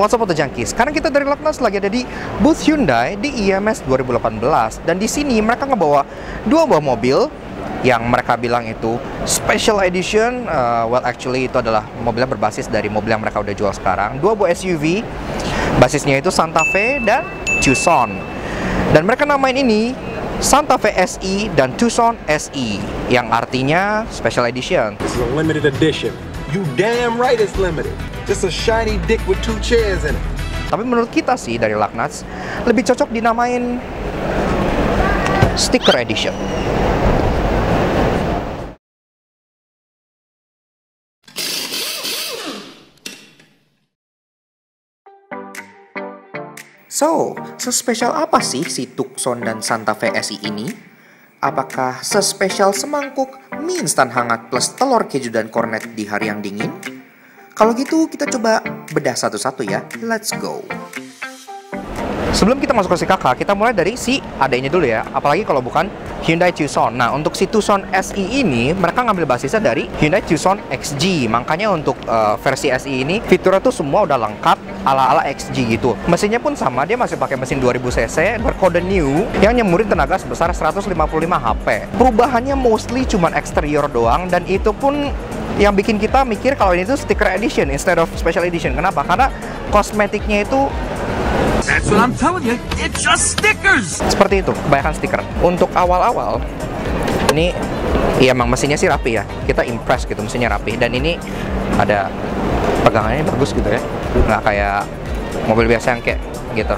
what's up Auto Junkies? Sekarang kita dari Laknas lagi ada di booth Hyundai di IMS 2018. Dan di sini mereka ngebawa dua buah mobil yang mereka bilang itu special edition. Well actually itu adalah mobilnya berbasis dari mobil yang mereka udah jual sekarang. Dua buah SUV, basisnya itu Santa Fe dan Tucson. Dan mereka namain ini Santa Fe SE dan Tucson SE, yang artinya special edition. This is a limited edition. You damn right it's limited. Just a shiny dick with two chairs in it. Tapi menurut kita sih dari Laknas lebih cocok dinamain sticker edition. So, sespesial apa sih si Tucson dan Santa Fe SE ini? Apakah sespesial semangkuk mie instan hangat plus telur keju dan kornet di hari yang dingin? Kalau gitu kita coba bedah satu-satu ya. Let's go. Sebelum kita masuk ke si kakak, kita mulai dari si adanya dulu ya. Apalagi kalau bukan Hyundai Tucson. Nah, untuk si Tucson SE ini, mereka ngambil basisnya dari Hyundai Tucson XG. Makanya untuk versi SE ini, fiturnya tuh semua udah lengkap ala-ala XG gitu. Mesinnya pun sama, dia masih pakai mesin 2000 cc berkode new yang nyemurin tenaga sebesar 155 HP. Perubahannya mostly cuman eksterior doang, dan itu pun yang bikin kita mikir kalau ini tuh sticker edition instead of special edition. Kenapa? Karena kosmetiknya itu That's what I'm telling you, it's just stickers! seperti itu, kebanyakan stiker. Untuk awal-awal, ini ya emang mesinnya sih rapi ya. Kita impress gitu, mesinnya rapi. Dan ini ada pegangannya bagus gitu ya. Nggak kayak mobil biasa yang kayak gitu.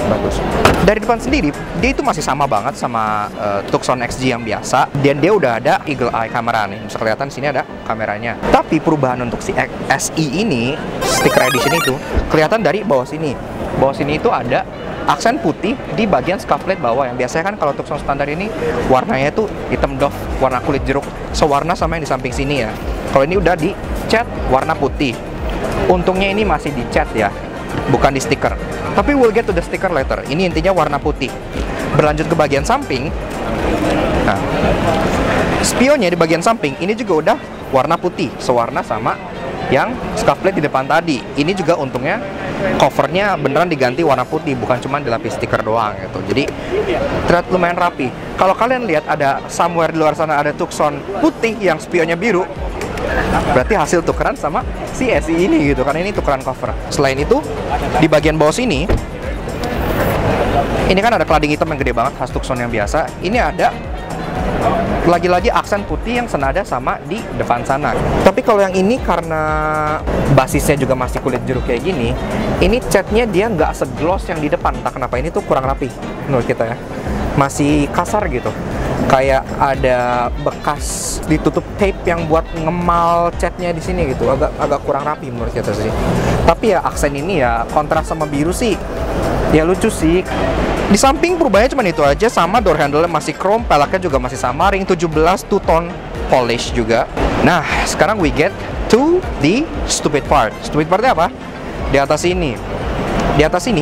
Bagus. Dari depan sendiri, dia itu masih sama banget sama Tucson XG yang biasa. Dan dia udah ada Eagle Eye kamera nih. Bisa kelihatan sini ada kameranya. Tapi perubahan untuk si SE ini, sticker edition itu, kelihatan dari bawah sini. Bawah sini itu ada aksen putih di bagian scuff plate bawah. Yang biasanya kan kalau Tucson standar ini warnanya itu hitam doff, warna kulit jeruk, sewarna sama yang di samping sini ya. Kalau ini udah dicat warna putih. Untungnya ini masih dicat ya, bukan di stiker. Tapi we'll get to the sticker later. Ini intinya warna putih. Berlanjut ke bagian samping. Nah, spionnya di bagian samping ini juga udah warna putih, sewarna sama yang scuff plate di depan tadi. Ini juga untungnya covernya beneran diganti warna putih, bukan cuma dilapis stiker doang gitu. Jadi terlihat lumayan rapi. Kalau kalian lihat ada somewhere di luar sana ada Tucson putih yang spionnya biru, berarti hasil tukeran sama si SE ini gitu, karena ini tukeran cover. Selain itu, di bagian bawah sini ini kan ada cladding hitam yang gede banget khas Tucson yang biasa. Ini ada lagi-lagi aksen putih yang senada sama di depan sana. Tapi kalau yang ini karena basisnya juga masih kulit jeruk kayak gini, ini catnya dia nggak segloss yang di depan. Entah kenapa ini tuh kurang rapi menurut kita ya. Masih kasar gitu. Kayak ada bekas ditutup tape yang buat ngemal catnya di sini gitu. Agak kurang rapi menurut kita sih. Tapi ya aksen ini ya kontras sama biru sih ya lucu sih. Di samping perubahannya cuma itu aja, sama door handle masih chrome, peleknya juga masih sama, ring 17 two-tone polish juga. Nah, sekarang we get to the stupid part. Stupid partnya apa? Di atas ini. Di atas ini,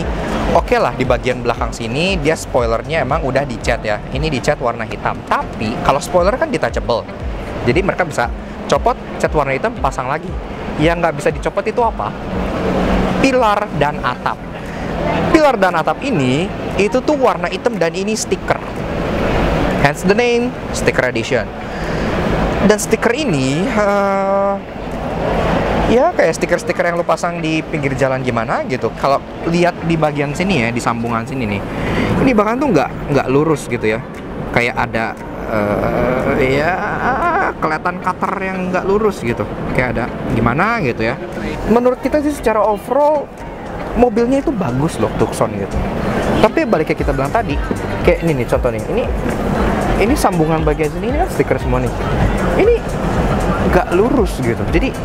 oke lah, di bagian belakang sini dia spoilernya emang udah dicat ya. Ini dicat warna hitam. Tapi kalau spoiler kan detachable. Jadi mereka bisa copot, cat warna hitam, pasang lagi. Yang nggak bisa dicopot itu apa? Pilar dan atap. Pilar dan atap ini itu tuh warna hitam dan ini stiker. Hence the name, sticker edition. Dan stiker ini ya kayak stiker-stiker yang lu pasang di pinggir jalan gimana gitu. Kalau lihat di bagian sini ya, di sambungan sini nih, ini bahkan tuh nggak lurus gitu ya. Kayak ada ya kelihatan cutter yang nggak lurus gitu. Kayak ada gimana gitu ya. Menurut kita sih secara overall mobilnya itu bagus loh Tucson gitu. Tapi balik kayak kita bilang tadi, kayak ini nih contoh nih. Ini sambungan bagian sini, ini kan stiker semua nih. Ini nggak lurus gitu. Jadi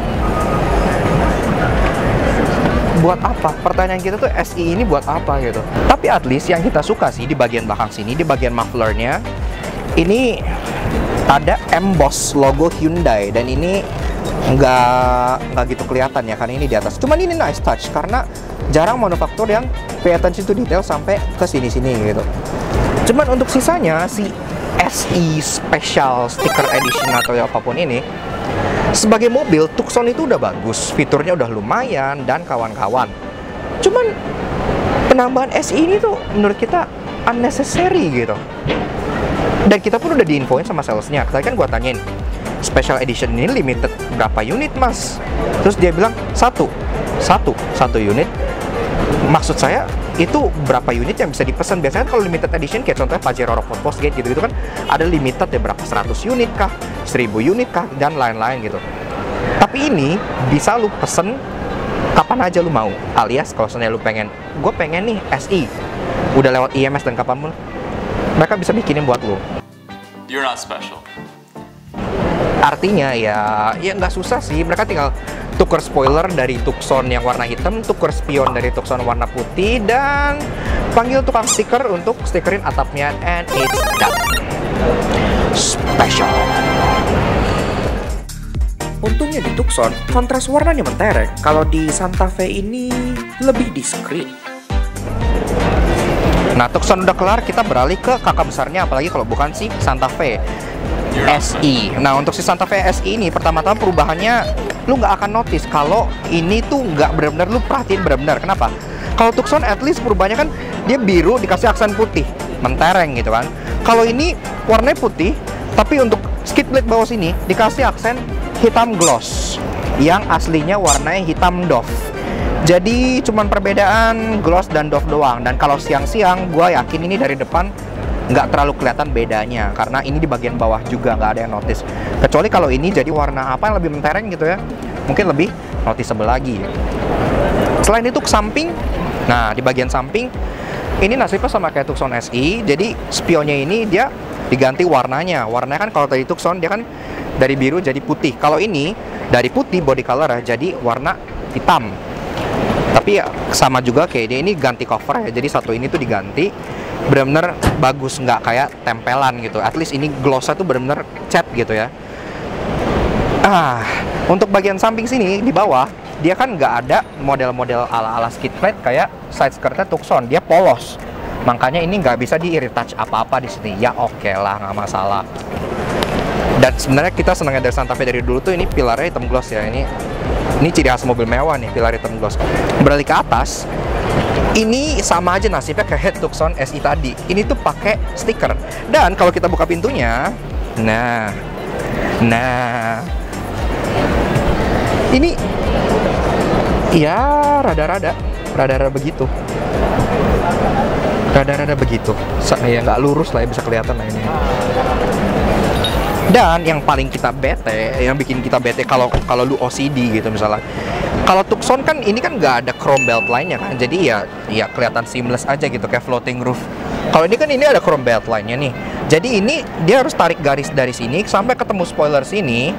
buat apa? Pertanyaan kita tuh SE ini buat apa gitu. Tapi at least yang kita suka sih di bagian belakang sini, di bagian mufflernya ini ada emboss logo Hyundai, dan ini nggak gitu kelihatan ya karena ini di atas. Cuman ini nice touch karena jarang manufaktur yang pay attention to detail sampai ke sini-sini gitu. Cuman untuk sisanya si SE Special Sticker Edition atau apapun ini, sebagai mobil Tucson itu udah bagus, fiturnya udah lumayan dan kawan-kawan. Cuman penambahan SI ini tuh menurut kita unnecessary gitu. Dan kita pun udah diinfoin sama salesnya. Tadi kan gua tanyain, special edition ini limited berapa unit mas? Terus dia bilang satu unit. Maksud saya itu berapa unit yang bisa dipesan? Biasanya kalau limited edition kayak contohnya Pajero Robot Postgate gitu kan ada limited ya berapa 100 unit kah, 1000 unit kah, dan lain-lain gitu. Tapi ini bisa lu pesen kapan aja lu mau. Alias kalau misalnya lu pengen, gue pengen nih SI udah lewat IMS dan kapanpun mereka bisa bikinin buat lu. You're not special. Artinya ya nggak susah sih, mereka tinggal tuker spoiler dari Tucson yang warna hitam, tuker spion dari Tucson warna putih, dan panggil tukang stiker untuk stikerin atapnya, and it's done. Special. Untungnya di Tucson, kontras warnanya mentereng. Kalau di Santa Fe ini lebih diskret. Nah, Tucson udah kelar, kita beralih ke kakak besarnya, apalagi kalau bukan si Santa Fe SI. Nah, untuk si Santa Fe SI ini pertama-tama perubahannya lu nggak akan notice kalau ini tuh nggak benar-benar lu perhatiin benar-benar. Kenapa? Kalau Tucson at least perubahannya kan dia biru dikasih aksen putih, mentereng gitu kan. Kalau ini warnanya putih, tapi untuk skid plate bawah sini dikasih aksen hitam gloss yang aslinya warnanya hitam doff. Jadi cuman perbedaan gloss dan doff doang. Dan kalau siang-siang, gua yakin ini dari depan nggak terlalu kelihatan bedanya karena ini di bagian bawah juga nggak ada yang notice. Kecuali kalau ini jadi warna apa yang lebih mentereng gitu ya, mungkin lebih noticeable lagi. Selain itu ke samping, nah di bagian samping ini nasibnya sama kayak Tucson SI. Jadi spionnya ini dia diganti warnanya. Warnanya kan kalau tadi Tucson dia kan dari biru jadi putih. Kalau ini dari putih body color ya jadi warna hitam. Tapi ya sama juga kayak dia ini ganti cover ya. Jadi satu ini tuh diganti, bener-bener bagus, nggak kayak tempelan gitu. At least ini glossnya tuh bener-bener cat gitu ya. Untuk bagian samping sini di bawah dia kan nggak ada model-model ala-ala skid plate kayak side skirtnya Tucson. Dia polos, makanya ini nggak bisa di-retouch apa-apa di sini. Ya oke lah, nggak masalah. Dan sebenarnya kita senangnya dari Santa Fe dari dulu tuh ini pilarnya hitam gloss ya. Ini ciri khas mobil mewah nih, pilar hitam gloss. Beralih ke atas, ini sama aja nasibnya kayak Tucson SI tadi. Ini tuh pakai stiker. Dan kalau kita buka pintunya, nah, ini ya rada-rada begitu. Rada-rada begitu. Ya nggak lurus lah ya, bisa kelihatan lah ini. Dan yang paling kita bete, yang bikin kita bete kalau lu OCD gitu misalnya. Kalau Tucson kan ini kan nggak ada chrome belt line-nya kan, jadi ya kelihatan seamless aja gitu kayak floating roof. Kalau ini kan ini ada chrome belt line-nya nih, jadi ini dia harus tarik garis dari sini sampai ketemu spoiler sini,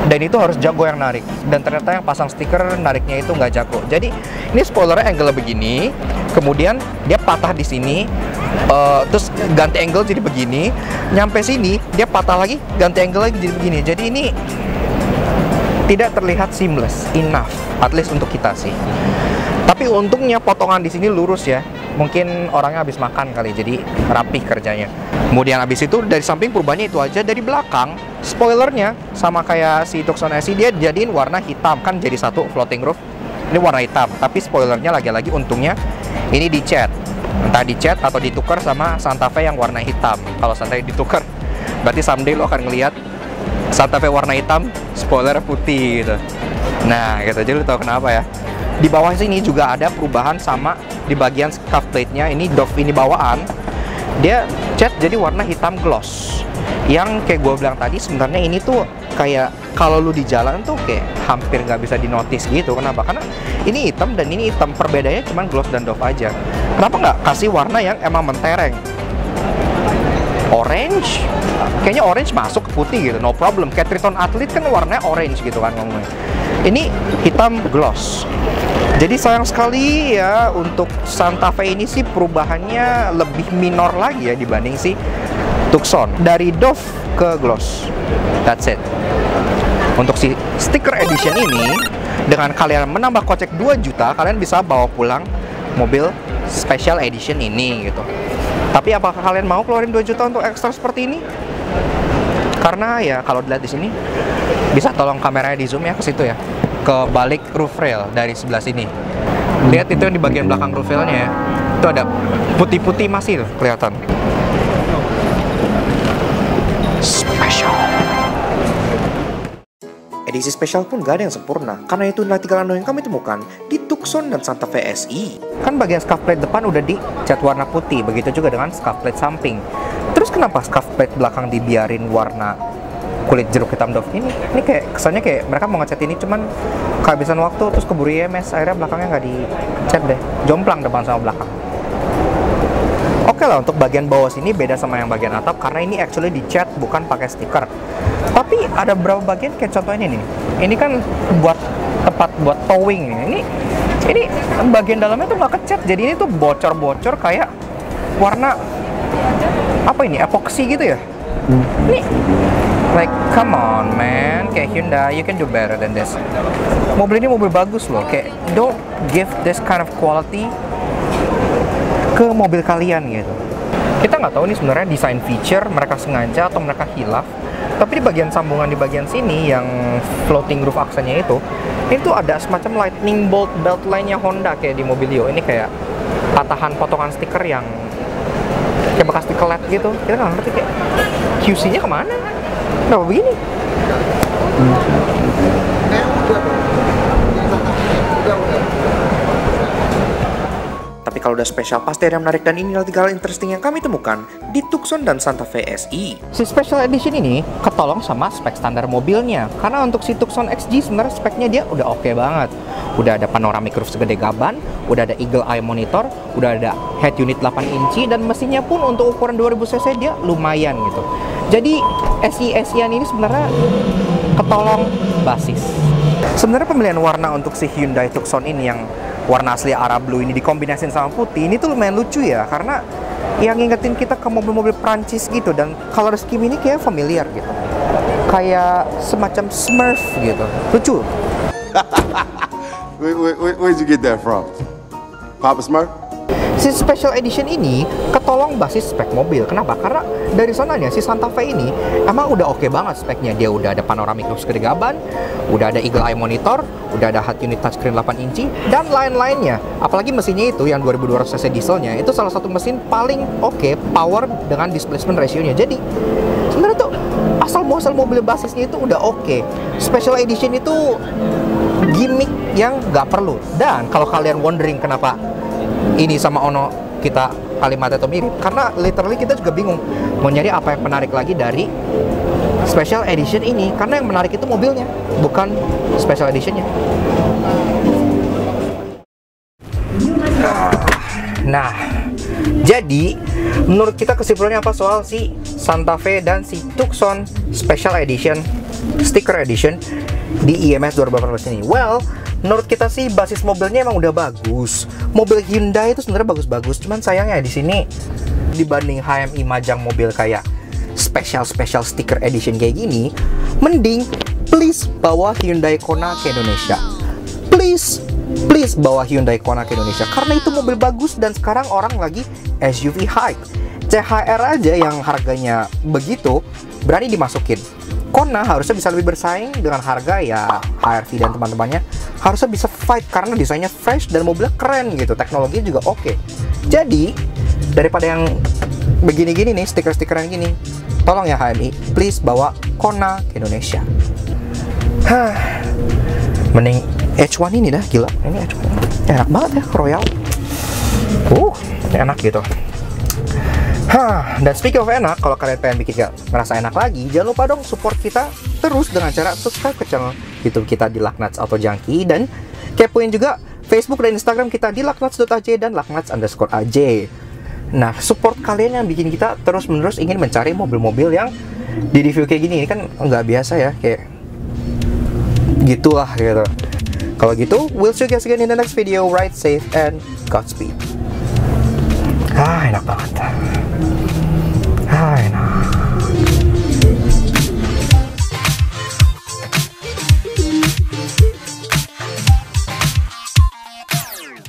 dan itu harus jago yang narik. Dan ternyata yang pasang stiker nariknya itu nggak jago. Jadi ini spoilernya angle begini, kemudian dia patah di sini. Terus ganti angle jadi begini, nyampe sini dia patah lagi, ganti angle lagi jadi begini. Jadi ini tidak terlihat seamless enough, at least untuk kita sih. Tapi untungnya potongan di sini lurus ya. Mungkin orangnya habis makan kali, jadi rapih kerjanya. Kemudian habis itu dari samping perubahannya itu aja. Dari belakang spoilernya sama kayak si Tucson SI, dia jadiin warna hitam kan, jadi satu floating roof. Ini warna hitam, tapi spoilernya lagi-lagi untungnya ini dicat. Entah dicat atau ditukar sama Santa Fe yang warna hitam. Kalau Santa Fe ditukar, berarti someday lo akan ngelihat Santa Fe warna hitam, spoiler putih gitu. Nah, gitu aja lo tau kenapa ya. Di bawah sini juga ada perubahan sama di bagian scuff plate-nya. Ini doff ini bawaan, dia cat jadi warna hitam gloss. Yang kayak gue bilang tadi, sebenarnya ini tuh kayak kalau lu di jalan tuh kayak hampir nggak bisa dinotis gitu. Kenapa? Karena ini hitam dan ini hitam, perbedaannya cuma gloss dan doff aja. Kenapa nggak kasih warna yang emang mentereng? Orange, kayaknya orange masuk ke putih gitu, no problem. Kayak Triton Athlete kan warnanya orange gitu kan ngomongnya. Ini hitam gloss. Jadi sayang sekali ya untuk Santa Fe ini sih perubahannya lebih minor lagi ya dibanding si Tucson. Dari doff ke gloss, that's it. Untuk si sticker edition ini, dengan kalian menambah kocek 2 juta, kalian bisa bawa pulang mobil special edition ini gitu. Tapi apakah kalian mau keluarin 2 juta untuk ekstra seperti ini? Karena ya kalau dilihat di sini, bisa tolong kameranya di zoom ya ke situ ya, ke balik roof rail dari sebelah sini. Lihat itu yang di bagian belakang roof railnya ya. Itu ada putih-putih masih kelihatan. Special. Edisi spesial pun gak ada yang sempurna, karena itu adalah 3 lano yang kami temukan di Tucson dan Santa Fe SE. Kan bagian scuff plate depan udah dicat warna putih, begitu juga dengan scuff plate samping. Terus kenapa scuff plate belakang dibiarin warna kulit jeruk hitam Dove ini? Ini kayak kesannya kayak mereka mau ngecat ini cuman kehabisan waktu, terus keburu IMS, akhirnya belakangnya nggak dicat deh, jomplang depan sama belakang. Oke lah, untuk bagian bawah sini beda sama yang bagian atap karena ini actually dicat bukan pakai stiker. Tapi ada beberapa bagian kayak contoh ini nih. Ini kan buat tempat buat towing nih. Ini bagian dalamnya tuh nggak kecat, jadi ini tuh bocor-bocor kayak warna apa ini? Epoxy gitu ya. Nih, like come on man, kayak Hyundai, you can do better than this. Mobil ini mobil bagus loh, kayak don't give this kind of quality ke mobil kalian gitu. Kita nggak tahu nih sebenarnya desain feature mereka sengaja atau mereka hilaf. Tapi di bagian sambungan di bagian sini yang floating roof aksennya itu ada semacam lightning bolt belt line-nya Honda kayak di Mobilio. Ini kayak patahan potongan stiker yang kayak bekas dikelet gitu. Kita nggak ngerti kayak QC-nya kemana? Kenapa begini? Tapi kalau udah spesial pasti ada yang menarik, dan ini adalah 3 hal interesting yang kami temukan di Tucson dan Santa Fe SE. Si Special Edition ini ketolong sama spek standar mobilnya, karena untuk si Tucson XG sebenarnya speknya dia udah oke banget. Udah ada panoramic roof segede gaban, udah ada eagle eye monitor, udah ada head unit 8 inci, dan mesinnya pun untuk ukuran 2000 cc dia lumayan gitu. Jadi SE-SE-an ini sebenarnya ketolong basis. Sebenarnya pemilihan warna untuk si Hyundai Tucson ini yang warna asli Arab Blue ini dikombinasiin sama putih, ini tuh lumayan lucu ya, karena yang ngingetin kita ke mobil-mobil Prancis gitu, dan color scheme ini kayak familiar gitu, kayak semacam Smurf gitu, lucu. Where'd you get that from? Papa Smurf? Si Special Edition ini ketolong basis spek mobil. Kenapa? Karena dari sananya si Santa Fe ini emang udah oke banget speknya. Dia udah ada panoramic roof segede gaban, udah ada eagle eye monitor, udah ada head unit touchscreen 8 inci, dan lain-lainnya. Apalagi mesinnya itu yang 2200 cc dieselnya, itu salah satu mesin paling oke power dengan displacement ratio-nya. Jadi sebenarnya tuh asal-muasal mobil basisnya itu udah oke. Special Edition itu gimmick yang nggak perlu. Dan kalau kalian wondering kenapa ini sama Ono kita kalimatnya tuh mirip, karena literally kita juga bingung mau nyari apa yang menarik lagi dari Special Edition ini, karena yang menarik itu mobilnya, bukan Special Editionnya. Nah, jadi menurut kita kesimpulannya apa soal si Santa Fe dan si Tucson Special Edition, Sticker Edition di IMS 2018 ini? Well, menurut kita sih basis mobilnya emang udah bagus. Mobil Hyundai itu sebenarnya bagus-bagus, cuman sayangnya di sini dibanding HMI majang mobil kayak special sticker edition kayak gini, mending please bawa Hyundai Kona ke Indonesia. Please bawa Hyundai Kona ke Indonesia, karena itu mobil bagus dan sekarang orang lagi SUV hype. CHR aja yang harganya begitu berani dimasukin. Kona harusnya bisa lebih bersaing dengan harga ya HRV dan teman-temannya, harusnya bisa fight karena desainnya fresh dan mobilnya keren gitu, teknologinya juga oke. Jadi daripada yang begini-gini nih, stiker-stikeran gini, tolong ya HMI, please bawa Kona ke Indonesia. Mending H1 ini dah, gila. Ini H1 enak banget ya, Royal. Enak gitu. Dan speaking of enak, kalau kalian pengen bikin merasa enak lagi, jangan lupa dong support kita terus dengan cara subscribe ke channel YouTube kita di Laknats Auto Junkie, dan kepoin juga Facebook dan Instagram kita di laknats.aj dan laknats_aj. Nah, support kalian yang bikin kita terus-menerus ingin mencari mobil-mobil yang di review kayak gini. Ini kan nggak biasa ya, kayak gitulah gitu. Kalau gitu, we'll see you guys again in the next video. Ride safe and Godspeed.